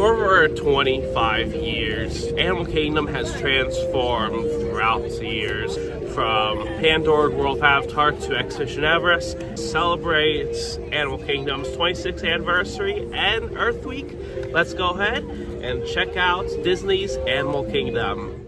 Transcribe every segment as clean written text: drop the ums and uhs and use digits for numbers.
For over 25 years, Animal Kingdom has transformed throughout the years. From Pandora's World of Avatar to Expedition Everest, celebrates Animal Kingdom's 26th anniversary and Earth Week. Let's go ahead and check out Disney's Animal Kingdom.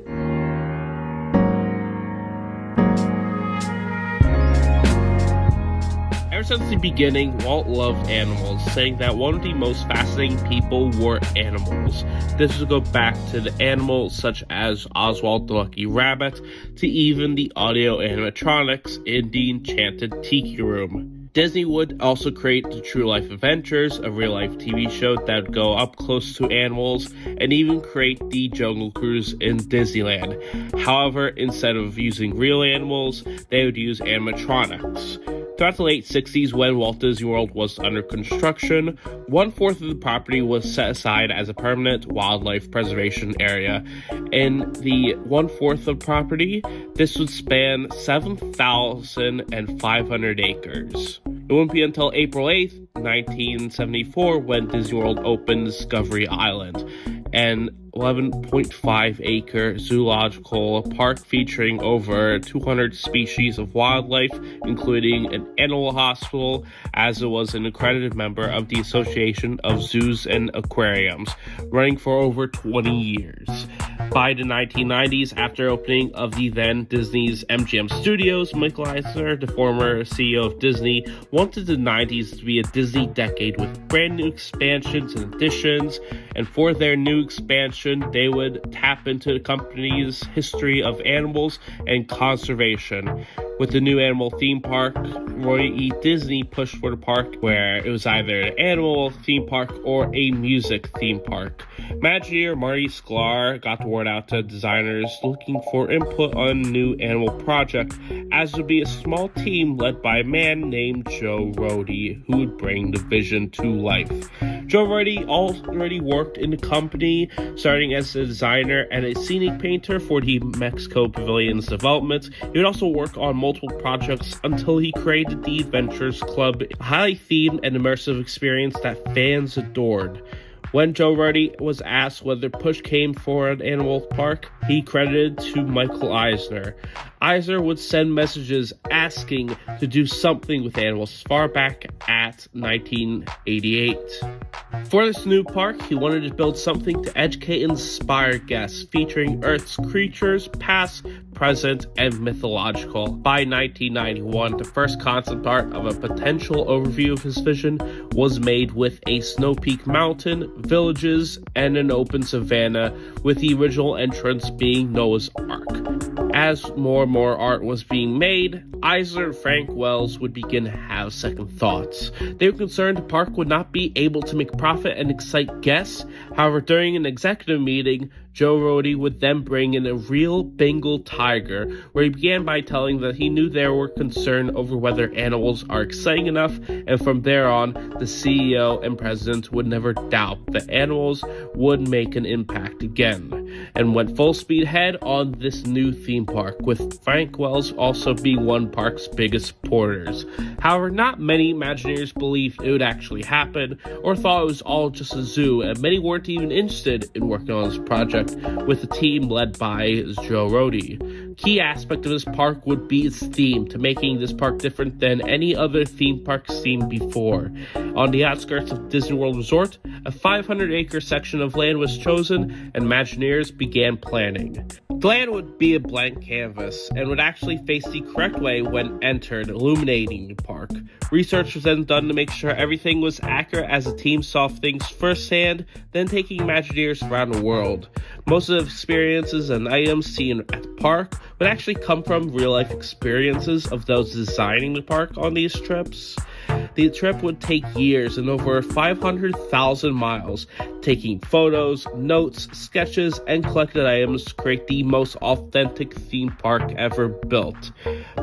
Ever since the beginning, Walt loved animals, saying that one of the most fascinating people were animals. This would go back to the animals such as Oswald the Lucky Rabbit, to even the audio animatronics in the Enchanted Tiki Room. Disney would also create the True Life Adventures, a real-life TV show that would go up close to animals, and even create the Jungle Cruise in Disneyland. However, instead of using real animals, they would use animatronics. Throughout the late 60s, when Walt Disney World was under construction, 1/4 of the property was set aside as a permanent wildlife preservation area. In the 1/4 of property, this would span 7,500 acres. It wouldn't be until April 8th, 1974, when Disney World opened Discovery Island, an 11.5-acre zoological park featuring over 200 species of wildlife, including an animal hospital, as it was an accredited member of the Association of Zoos and Aquariums, running for over 20 years. By the 1990s, after opening of the then Disney's MGM Studios, Michael Eisner, the former CEO of Disney, wanted the 90s to be a Disney decade with brand new expansions and additions, and for their new expansion, they would tap into the company's history of animals and conservation. With the new animal theme park, Roy E. Disney pushed for the park where it was either an animal theme park or a music theme park. Imagineer Marty Sklar got the word out to designers looking for input on a new animal project, as it would be a small team led by a man named Joe Rohde, who would bring the vision to life. Joe Rohde already worked in the company, starting as a designer and a scenic painter for the Mexico Pavilion's development. He would also work on multiple projects until he created the Adventures Club, a highly themed and immersive experience that fans adored. When Joe Rohde was asked whether push came for an animal park, he credited to Michael Eisner. Eisner would send messages asking to do something with animals as far back at 1988. For this new park, he wanted to build something to educate and inspire guests, featuring Earth's creatures, past, present, and mythological. By 1991, the first concept art of a potential overview of his vision was made with a snow-peak mountain, villages, and an open savanna, with the original entrance being Noah's Ark. As more and more art was being made, Eisner and Frank Wells would begin to have second thoughts. They were concerned the park would not be able to make profit and excite guests. However, during an executive meeting, Joe Rohde would then bring in a real Bengal tiger, where he began by telling that he knew they were concerned over whether animals are exciting enough, and from there on, the CEO and president would never doubt that animals would make an impact again, and went full speed ahead on this new theme park, with Frank Wells also being one park's biggest supporters. However, not many Imagineers believed it would actually happen, or thought it was all just a zoo, and many weren't even interested in working on this project, with a team led by Joe Rohde. Key aspect of this park would be its theme, to making this park different than any other theme park seen before. On the outskirts of Disney World Resort, a 500-acre section of land was chosen, and Imagineers began planning. The land would be a blank canvas, and would actually face the correct way when entered, illuminating the park. Research was then done to make sure everything was accurate as the team saw things firsthand, then taking Imagineers around the world. Most of the experiences and items seen at the park would actually come from real-life experiences of those designing the park on these trips. The trip would take years and over 500,000 miles, taking photos, notes, sketches, and collected items to create the most authentic theme park ever built.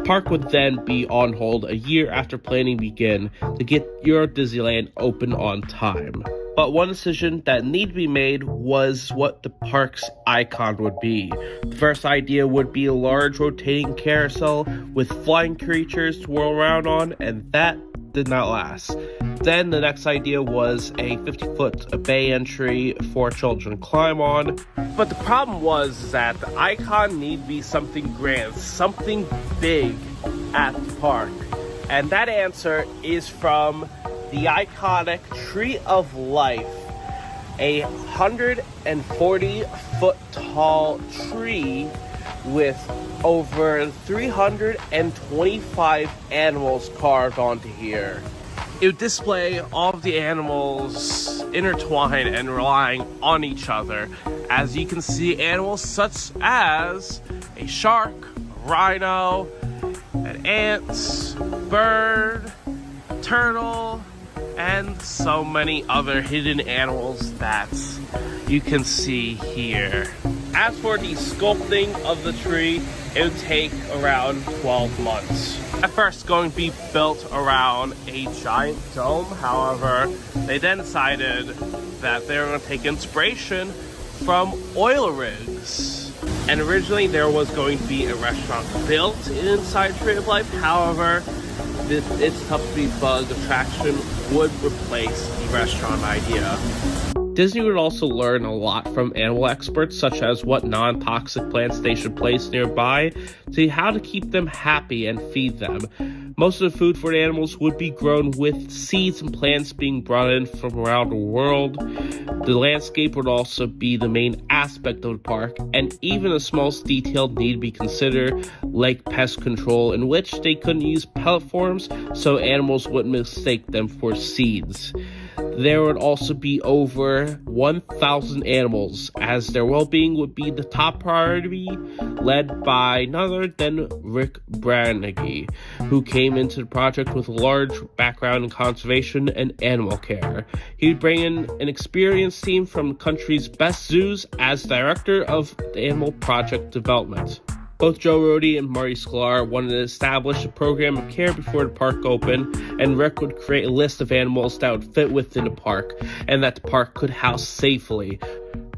Park would then be on hold a year after planning began to get Euro Disneyland open on time. But one decision that needed to be made was what the park's icon would be. The first idea would be a large rotating carousel with flying creatures to whirl around on, and that did not last. Then the next idea was a 50-foot bay entry for children to climb on. But the problem was that the icon needed to be something grand, something big at the park. And that answer is from the iconic Tree of Life, a 140-foot tall tree with over 325 animals carved onto here. It would display all of the animals intertwined and relying on each other. As you can see, animals such as a shark, a rhino, an ant, bird, turtle, and so many other hidden animals that you can see here. As for the sculpting of the tree, it would take around 12 months. At first, going to be built around a giant dome. However, they then decided that they were going to take inspiration from oil rigs. And originally, there was going to be a restaurant built inside Tree of Life. However, its Tough to Be Bug attraction would replace the restaurant idea. Disney would also learn a lot from animal experts, such as what non-toxic plants they should place nearby, to how to keep them happy and feed them. Most of the food for the animals would be grown with seeds and plants being brought in from around the world. The landscape would also be the main aspect of the park, and even the smallest detail need to be considered, like pest control, in which they couldn't use pellet forms so animals wouldn't mistake them for seeds. There would also be over 1,000 animals, as their well-being would be the top priority, led by none other than Rick Brannigy, who came into the project with a large background in conservation and animal care. He would bring in an experienced team from the country's best zoos as director of the animal project development. Both Joe Rohde and Marty Sklar wanted to establish a program of care before the park opened, and Rick would create a list of animals that would fit within the park and that the park could house safely.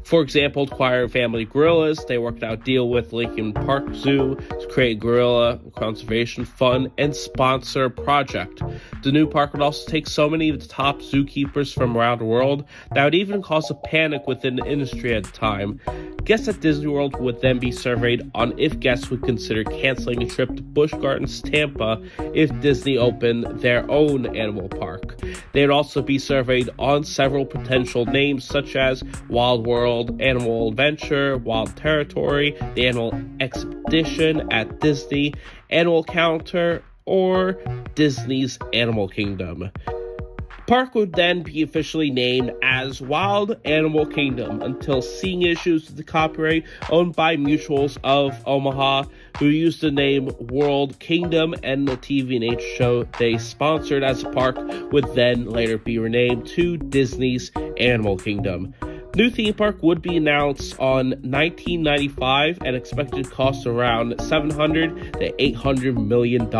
For example, to acquire family gorillas, they worked out a deal with Lincoln Park Zoo to create a gorilla conservation fund and sponsor a project. The new park would also take so many of the top zookeepers from around the world that would even cause a panic within the industry at the time. Guests at Disney World would then be surveyed on if guests would consider canceling a trip to Busch Gardens, Tampa, if Disney opened their own animal park. They would also be surveyed on several potential names such as Wild World, Animal Adventure, Wild Territory, the Animal Expedition at Disney, Animal Counter, or Disney's Animal Kingdom. The park would then be officially named as Wild Animal Kingdom until seeing issues with the copyright owned by Mutuals of Omaha, who used the name World Kingdom, and the TV and H show they sponsored as a park would then later be renamed to Disney's Animal Kingdom. New theme park would be announced on 1995 and expected to cost around $700 to $800 million.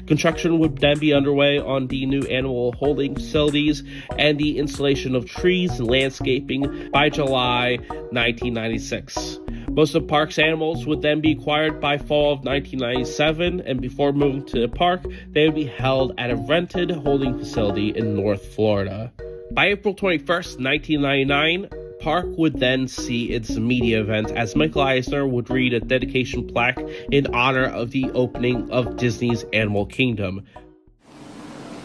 Construction would then be underway on the new animal holding facilities and the installation of trees and landscaping by July 1996. Most of the park's animals would then be acquired by fall of 1997, and before moving to the park, they would be held at a rented holding facility in North Florida. By April 21st, 1999, Park would then see its media event as Michael Eisner would read a dedication plaque in honor of the opening of Disney's Animal Kingdom.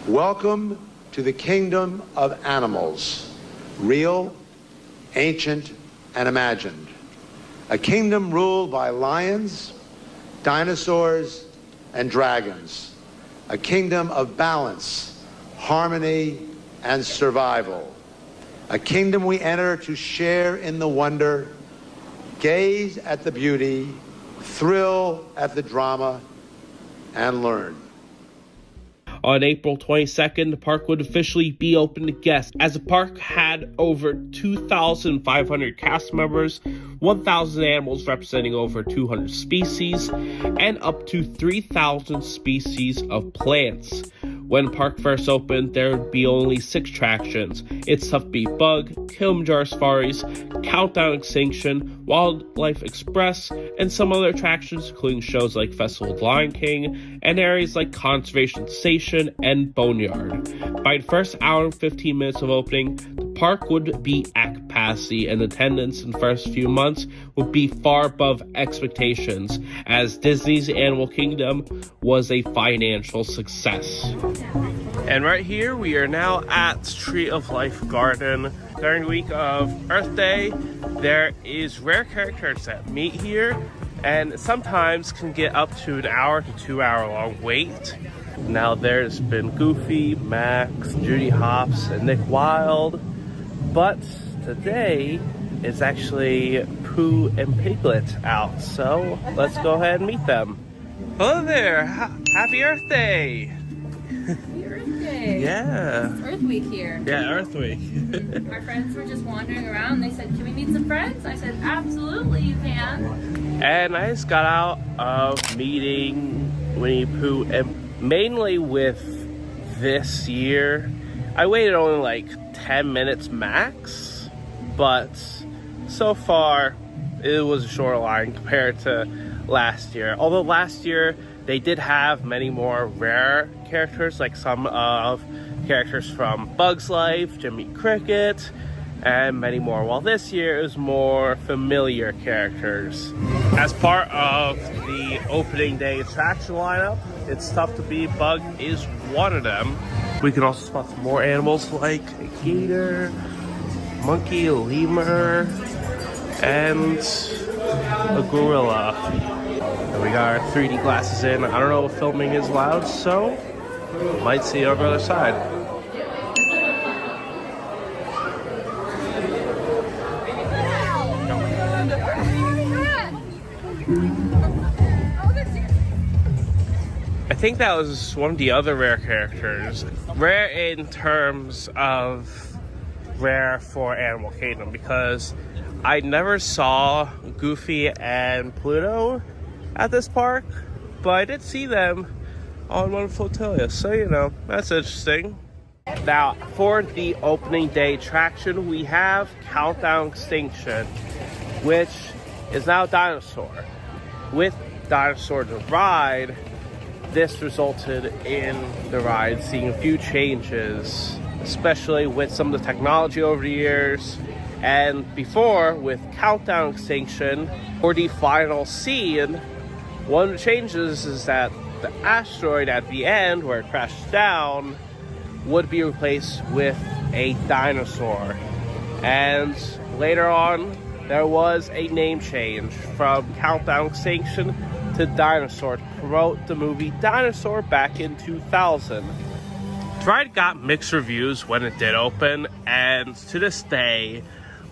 Welcome to the kingdom of animals, real, ancient, and imagined. A kingdom ruled by lions, dinosaurs, and dragons. A kingdom of balance, harmony, and survival. A kingdom we enter to share in the wonder, gaze at the beauty, thrill at the drama, and learn. On April 22nd, the park would officially be open to guests, as the park had over 2,500 cast members, 1,000 animals representing over 200 species, and up to 3,000 species of plants. When park first opened, there would be only 6 attractions. It's Tough Beat Bug, Kilimanjaro Safaris, Countdown Extinction, Wildlife Express, and some other attractions including shows like Festival of the Lion King, and areas like Conservation Station and Boneyard. By the first hour and 15 minutes of opening, the park would be at capacity, and attendance in the first few months would be far above expectations, as Disney's Animal Kingdom was a financial success. And right here, we are now at Tree of Life Garden. During the week of Earth Day, there is rare characters that meet here, and sometimes can get up to an hour to 2 hour long wait. Now there's been Goofy, Max, Judy Hopps, and Nick Wilde, but today is actually Pooh and Piglet out, so let's go ahead and meet them. Hello there! Happy Earth Day! Happy Earth Day! Yeah! It's Earth Week here. Yeah, Earth Week. Our friends were just wandering around. They said, "Can we meet some friends?" I said, "Absolutely, you can." And I just got out of meeting Winnie the Pooh, and mainly with this year, I waited only like 10 minutes max, but so far it was a short line compared to last year. Although last year they did have many more rare characters, like some of characters from Bug's Life, Jimmy Cricket, and many more, while this year is more familiar characters. As part of the opening day attraction lineup, It's Tough to Beat Bug is one of them. We can also spot some more animals like a gator, monkey, a lemur, and a gorilla. And we got our 3D glasses in. I don't know if filming is loud, so might see you on the other side. I think that was one of the other rare characters. Rare in terms of rare for Animal Kingdom, because I never saw Goofy and Pluto at this park, but I did see them on one flotilla, so you know, that's interesting. Now, for the opening day attraction, we have Countdown Extinction, which is now Dinosaur. With Dinosaur the ride, this resulted in the ride seeing a few changes, especially with some of the technology over the years. And before, with Countdown Extinction, for the final scene, one of the changes is that the asteroid at the end, where it crashed down, would be replaced with a dinosaur. And later on, there was a name change from Countdown Extinction to Dinosaur to promote the movie Dinosaur back in 2000. The ride got mixed reviews when it did open, and to this day,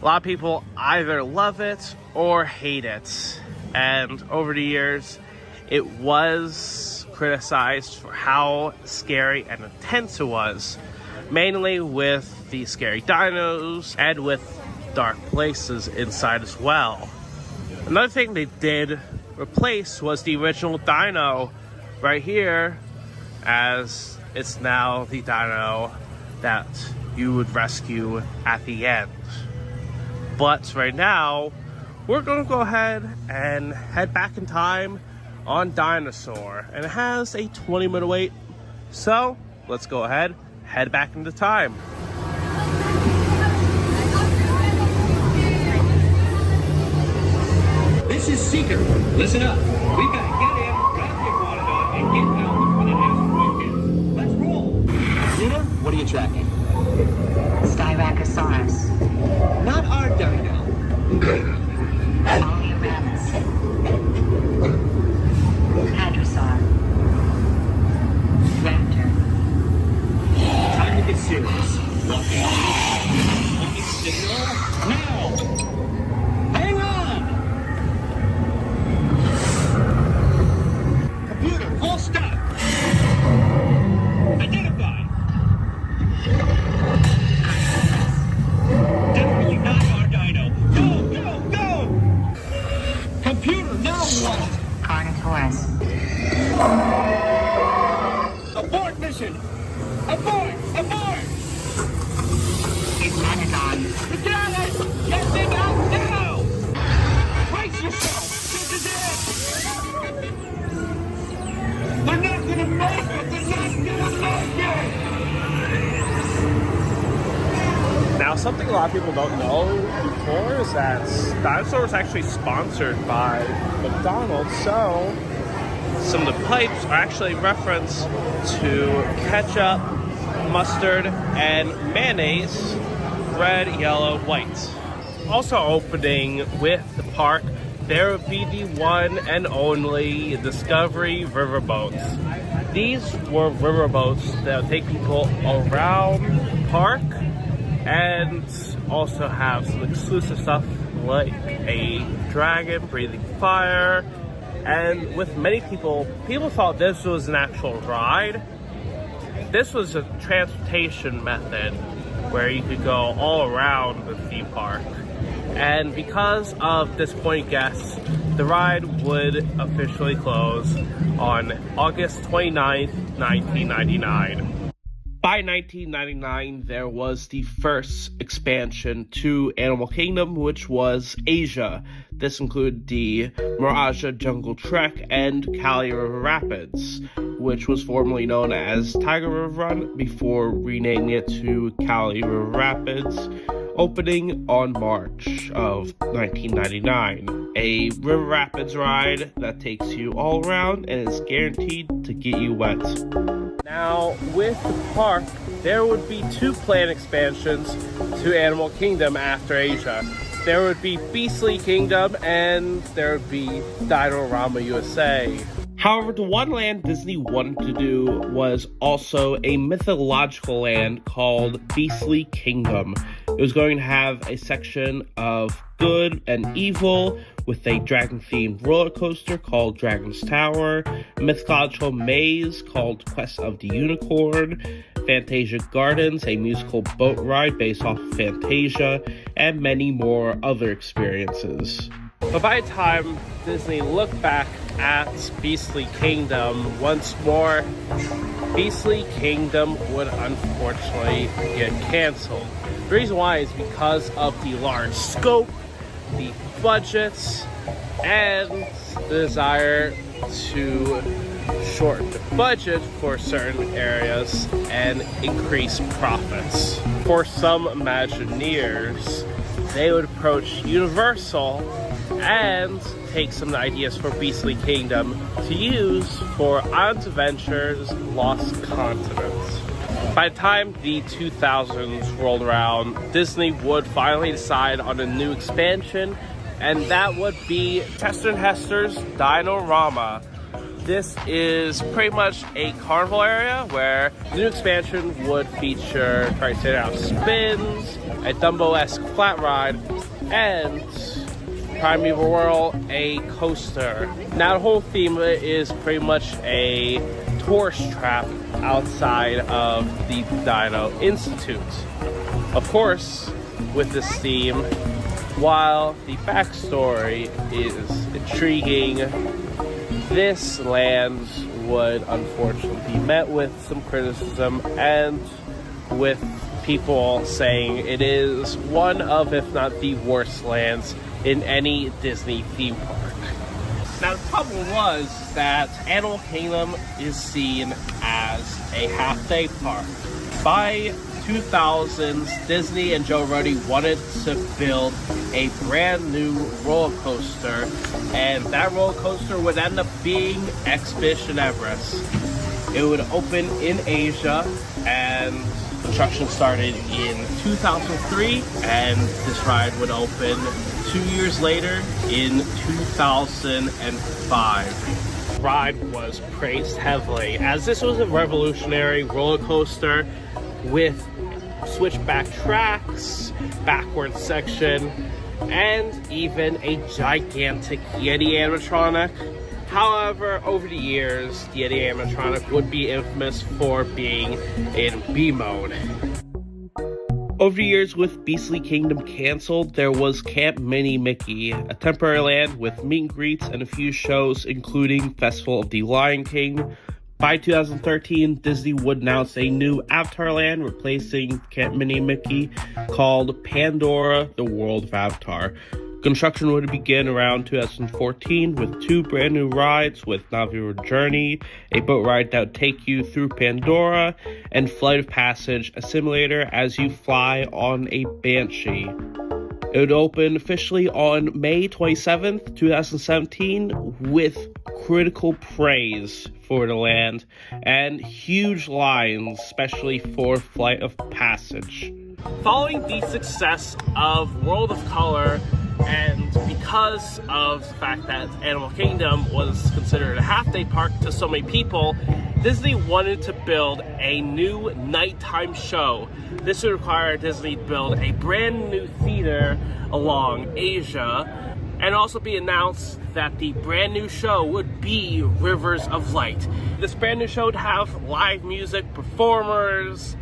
a lot of people either love it or hate it. And over the years, it was criticized for how scary and intense it was, mainly with the scary dinos and with dark places inside as well. Another thing they did replace was the original dino right here, as it's now the dino that you would rescue at the end. But right now, we're gonna go ahead and head back in time on Dinosaur, and it has a 20-minute wait, so let's go ahead, head back into time. This is Seeker. Listen up. We've got to get in, grab the iguanodon, and get out before the asteroid hits. Let's roll. Luna, what are you tracking? Styracosaurus. Not our dino. Polyramus. Hadrosaur. Raptor. Time to get serious. Looking signal now. Hang on. Computer, full stop. Identify. Definitely not our dino. Go, go, go! Computer, now what? Carnotaurus. Abort mission! lot of people don't know before is that Dinosaur was actually sponsored by McDonald's, so some of the pipes are actually reference to ketchup, mustard, and mayonnaise, red, yellow, white. Also opening with the park, there would be the one and only Discovery riverboats. These were riverboats that would take people around the park and also have some exclusive stuff like a dragon breathing fire. And with many people thought this was an actual ride. This was a transportation method where you could go all around the theme park. And because of disappointing guests, the ride would officially close on August 29th, 1999. By 1999, there was the first expansion to Animal Kingdom, which was Asia. This included the Miraja Jungle Trek and Kali River Rapids, which was formerly known as Tiger River Run before renaming it to Kali River Rapids, opening on March of 1999. A river rapids ride that takes you all around and is guaranteed to get you wet. Now, with the park, there would be two planned expansions to Animal Kingdom after Asia. There would be Beastly Kingdom and there would be Dino-Rama USA. However, the one land Disney wanted to do was also a mythological land called Beastly Kingdom. It was going to have a section of good and evil with a dragon-themed roller coaster called Dragon's Tower, a mythological maze called Quest of the Unicorn, Fantasia Gardens, a musical boat ride based off of Fantasia, and many more other experiences. But by the time Disney looked back at Beastly Kingdom once more, Beastly Kingdom would unfortunately get canceled. The reason why is because of the large scope, the budgets, and the desire to shorten the budget for certain areas and increase profits. For some Imagineers, they would approach Universal and take some of the ideas for Beastly Kingdom to use for Islands Adventures Lost Continents. By the time the 2000s rolled around, Disney would finally decide on a new expansion, and that would be Chester and Hester's Dino-Rama. This is pretty much a carnival area where the new expansion would feature Triceratops spins, a Dumbo-esque flat ride, and Primeval World, a coaster. Now the whole theme is pretty much a tourist trap outside of the Dino Institute. Of course, with this theme, while the backstory is intriguing, this land would unfortunately be met with some criticism and with people saying it is one of, if not the worst lands in any Disney theme park. Now the problem was that Animal Kingdom is seen as a half-day park. By 2000s, Disney and Joe Ruddy wanted to build a brand new roller coaster, and that roller coaster would end up being Expedition Everest. It would open in Asia, and construction started in 2003, and this ride would open 2 years later in 2005. The ride was praised heavily as this was a revolutionary roller coaster with switchback tracks, backward section, and even a gigantic Yeti animatronic. However, over the years, the Yeti animatronic would be infamous for being in B mode. Over the years, with Beastly Kingdom canceled, there was Camp Mini Mickey, a temporary land with meet and greets and a few shows, including Festival of the Lion King. By 2013, Disney would announce a new Avatar land replacing Camp Mini Mickey called Pandora, the World of Avatar. Construction would begin around 2014 with 2 brand new rides with Navi Journey, a boat ride that would take you through Pandora, and Flight of Passage, a simulator as you fly on a Banshee. It would open officially on May 27th, 2017 with critical praise for the land and huge lines, especially for Flight of Passage. Following the success of World of Color, and because of the fact that Animal Kingdom was considered a half-day park to so many people, Disney wanted to build a new nighttime show. This would require Disney to build a brand new theater along Asia, and also be announced that the brand new show would be Rivers of Light. This brand new show would have live music, performers,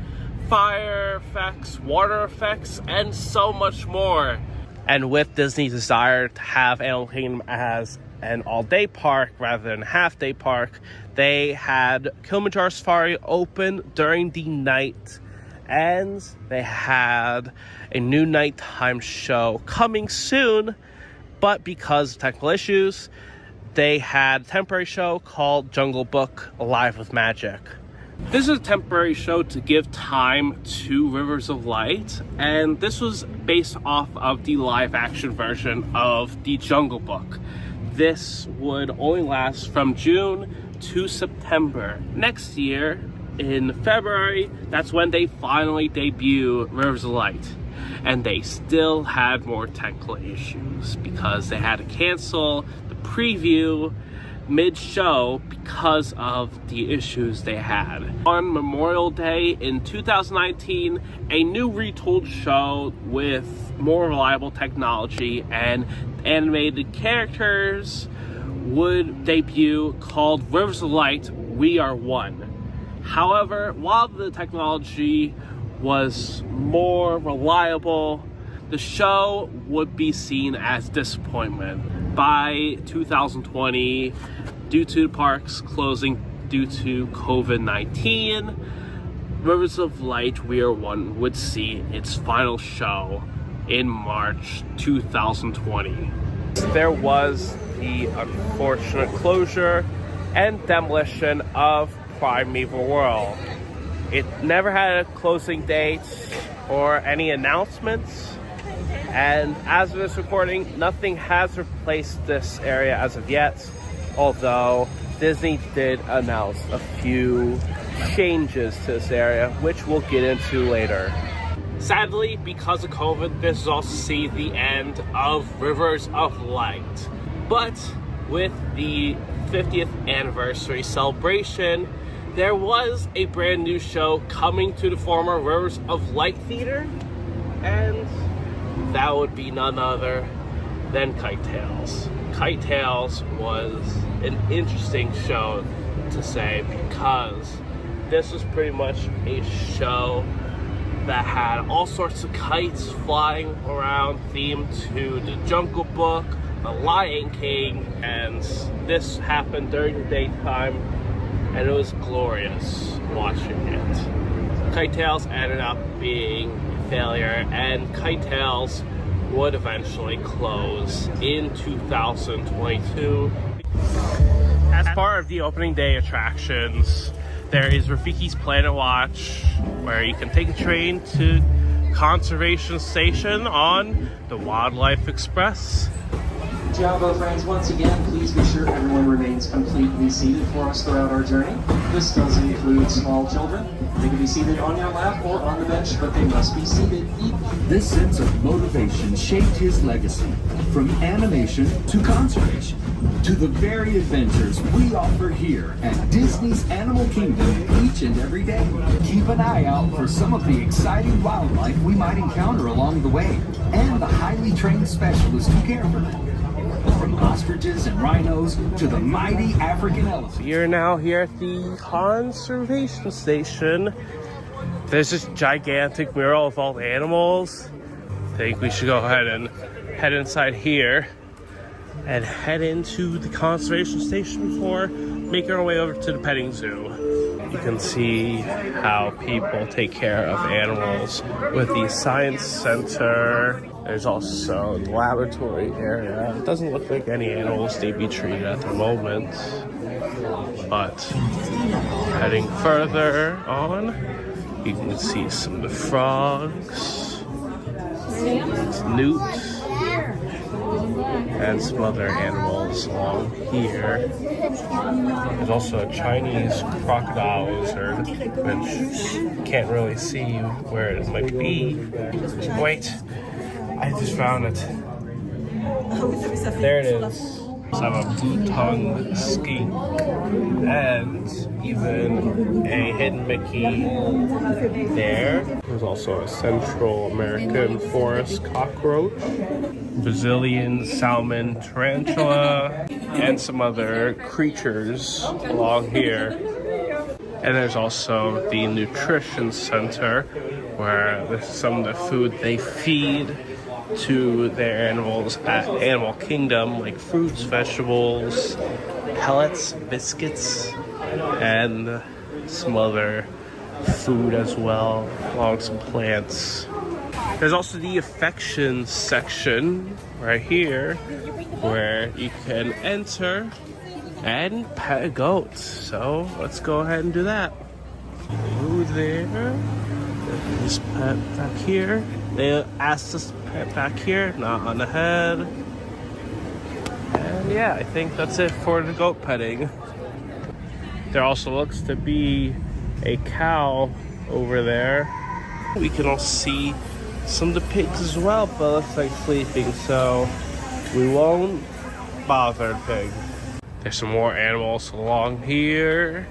fire effects, water effects, and so much more. And with Disney's desire to have Animal Kingdom as an all-day park rather than a half-day park, they had Kilimanjaro Safari open during the night, and they had a new nighttime show coming soon, but because of technical issues, they had a temporary show called Jungle Book Live with Magic. This is a temporary show to give time to Rivers of Light, and this was based off of the live action version of the Jungle Book. This would only last from June to September. Next year, in February, that's when they finally debut Rivers of Light. And they still had more technical issues because they had to cancel the preview mid-show because of the issues they had. On Memorial Day in 2019, a new retooled show with more reliable technology and animated characters would debut called Rivers of Light, We Are One. However, while the technology was more reliable, the show would be seen as disappointment. By 2020, due to the parks closing due to COVID-19, Rivers of Light We Are One would see its final show in March 2020. There was the unfortunate closure and demolition of Primeval World. It never had a closing date or any announcements. And as of this recording, nothing has replaced this area as of yet, although Disney did announce a few changes to this area, which we'll get into later. Sadly, because of COVID, this is also see the end of Rivers of Light. But with the 50th anniversary celebration, there was a brand new show coming to the former Rivers of Light Theater, and that would be none other than Kite Tales. Kite Tales was an interesting show to say because this was pretty much a show that had all sorts of kites flying around themed to the Jungle Book, the Lion King, and this happened during the daytime, and it was glorious watching it. Kite Tales ended up being a failure, and Kite Tales would eventually close in 2022. As part of the opening day attractions, there is Rafiki's Planet Watch, where you can take a train to Conservation Station on the Wildlife Express. Jumbo friends, once again, please be sure everyone remains completely seated for us throughout our journey. This does include small children. They can be seated on your lap or on the bench, but they must be seated equally. This sense of motivation shaped his legacy, from animation to conservation, to the very adventures we offer here at Disney's Animal Kingdom each and every day. Keep an eye out for some of the exciting wildlife we might encounter along the way, and the highly trained specialists who care for them. From ostriches and rhinos to the mighty African elephant. You're now here at the Conservation Station. There's this gigantic mural of all the animals. I think we should go ahead and head inside here and head into the Conservation Station before making our way over to the petting zoo. You can see how people take care of animals with the Science Center. There's also the laboratory area. It doesn't look like any animals need to be treated at the moment. But heading further on, you can see some of the frogs, newts, and some other animals along here. There's also a Chinese crocodile lizard, which can't really see where it might be. Wait, I just found it. There it is. I have a blue-tongued skink and even a hidden Mickey there. There's also a Central American forest cockroach, Brazilian salmon tarantula, and some other creatures along here. And there's also the nutrition center where there's some of the food they feed to their animals at Animal Kingdom, like fruits, vegetables, pellets, biscuits, and some other food as well, along some plants. There's also the affection section right here where you can enter and pet a goat. So let's go ahead and do that. Ooh, there. This pet back here. They asked us to pet back here, not on the head. And yeah, I think that's it for the goat petting. There also looks to be a cow over there. We can also see some of the pigs as well, but it looks like sleeping, so we won't bother the pig. There's some more animals along here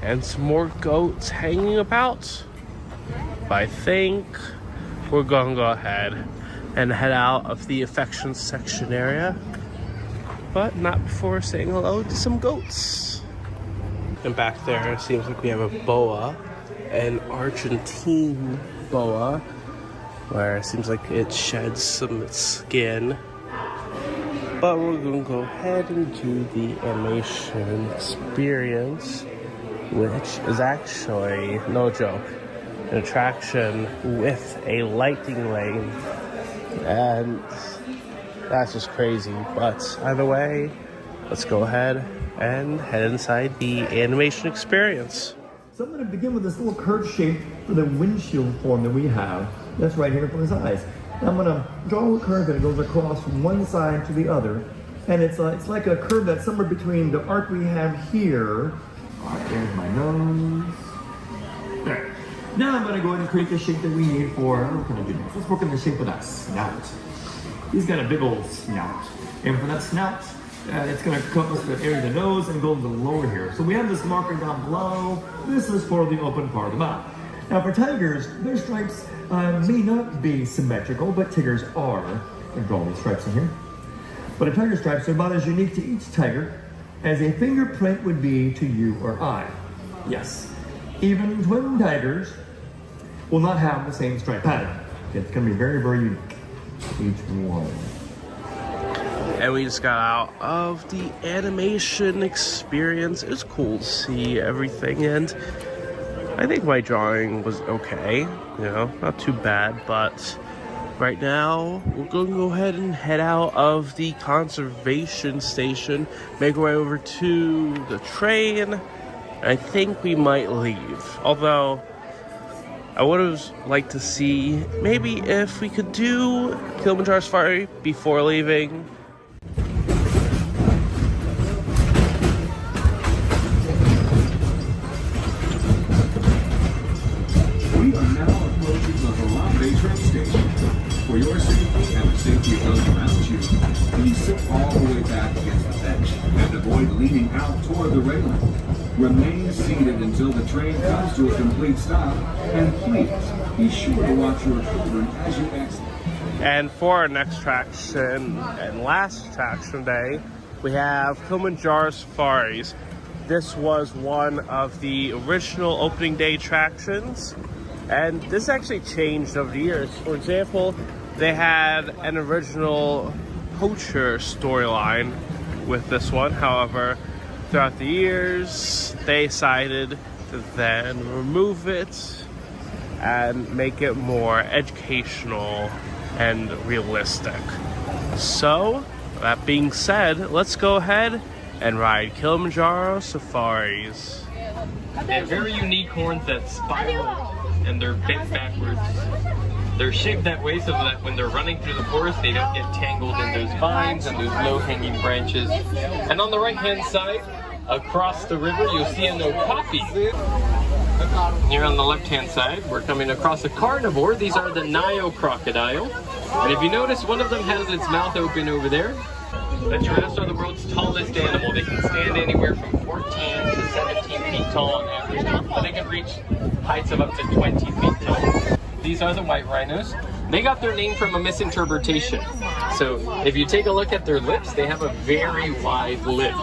and some more goats hanging about. But I think we're gonna go ahead and head out of the affection section area, but not before saying hello to some goats. And back there, it seems like we have a boa, an Argentine boa, where it seems like it sheds some of its skin. But we're gonna go ahead and do the animation experience, which is actually, no joke, an attraction with a lightning lane, and that's just crazy. But either way, let's go ahead and head inside the animation experience. So I'm going to begin with this little curved shape for the windshield form that we have. That's right here for his eyes. Now I'm going to draw a curve that goes across from one side to the other, and it's like a curve that's somewhere between the arc we have here. All right, there's my nose. There. Now I'm going to go ahead and create the shape that we need for, what can I do next? Let's work on the shape of that snout. He's got a big old snout. And for that snout, it's going to encompass the area of the nose and go to the lower here. So we have this marker down below. This is for the open part of the mouth. Now for tigers, their stripes may not be symmetrical, but tigers are. I'm going to draw these stripes in here. But a tiger's stripes are about as unique to each tiger as a fingerprint would be to you or I. Yes. Even twin tigers will not have the same stripe pattern. It's going to be very, very unique, each one. And we just got out of the animation experience. It was cool to see everything, and I think my drawing was okay. You know, not too bad, but right now we're going to go ahead and head out of the conservation station, make our way over to the train. I think we might leave, although I would have liked to see maybe if we could do Kilimanjaro Safari before leaving. We are now approaching the Harambe train station. For your safety and the safety of those around you, please sit all the way back against the bench and avoid leaning out toward the railing. Remain seated until the train comes to a complete stop, and please be sure to watch your children as you exit. And for our next attraction and last attraction day, we have Kilimanjaro Safaris. This was one of the original opening day attractions, and this actually changed over the years. For example, they had an original poacher storyline with this one. However, throughout the years, they decided to then remove it and make it more educational and realistic. So, that being said, let's go ahead and ride Kilimanjaro safaris. They have very unique horns that spiral and they're bent backwards. They're shaped that way so that when they're running through the forest, they don't get tangled in those vines and those low-hanging branches. And on the right-hand side, across the river, you'll see an okapi. Here on the left-hand side, we're coming across a carnivore. These are the Nile crocodile. And if you notice, one of them has its mouth open over there. The giraffes are the world's tallest animal. They can stand anywhere from 14 to 17 feet tall on average, but they can reach heights of up to 20 feet tall. These are the white rhinos. They got their name from a misinterpretation. So if you take a look at their lips, they have a very wide lip.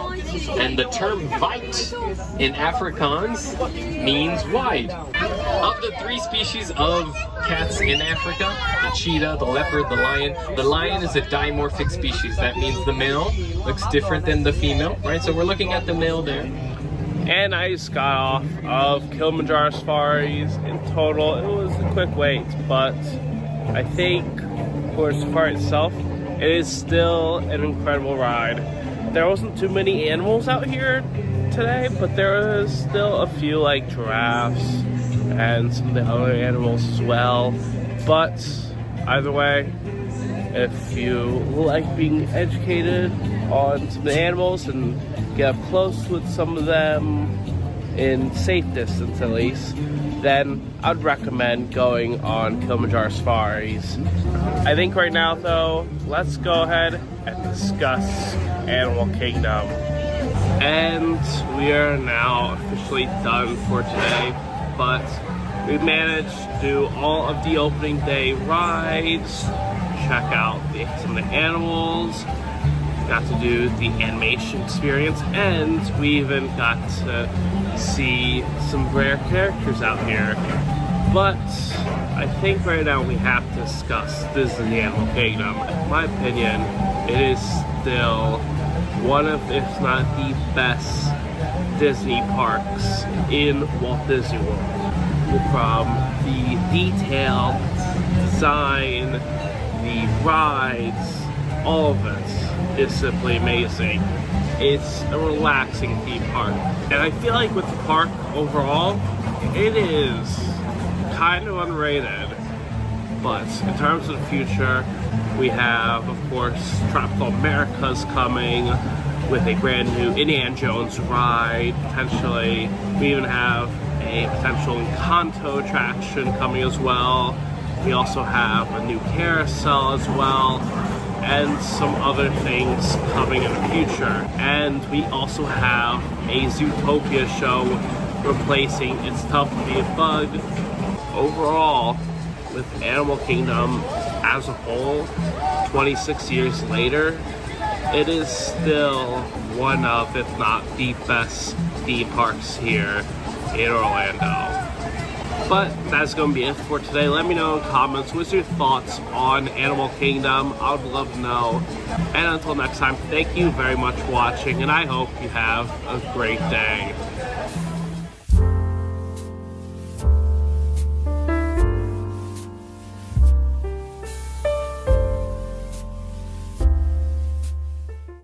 And the term "vite" in Afrikaans means wide. Of the 3 species of cats in Africa, the cheetah, the leopard, the lion is a dimorphic species. That means the male looks different than the female, right? So we're looking at the male there. And I just got off of Kilimanjaro safaris. In total, it was a quick wait, but I think for the safari itself, it is still an incredible ride. There wasn't too many animals out here today, but there was still a few like giraffes and some of the other animals as well. But either way, if you like being educated on some of the animals and get up close with some of them in safe distance at least, then I'd recommend going on Kilimanjaro safaris. I think right now though, let's go ahead and discuss Animal Kingdom. And we are now officially done for today, but we managed to do all of the opening day rides, check out some of the animals, got to do the animation experience, and we even got to see some rare characters out here. But I think right now we have to discuss Disney Animal Kingdom. In my opinion, it is still one of, if not the best Disney parks in Walt Disney World. From the detail, design, the rides, all of it is simply amazing. It's a relaxing theme park. And I feel like with the park overall, it is kind of underrated. But in terms of the future, we have, of course, Tropical America's coming with a brand new Indiana Jones ride, potentially. We even have a potential Encanto attraction coming as well. We also have a new carousel as well, and some other things coming in the future. And we also have a Zootopia show replacing It's Tough to Be a Bug. Overall, with Animal Kingdom as a whole, 26 years later, it is still one of, if not the best theme parks here in Orlando. But that's going to be it for today. Let me know in the comments, what's your thoughts on Animal Kingdom? I would love to know. And until next time, thank you very much for watching, and I hope you have a great day.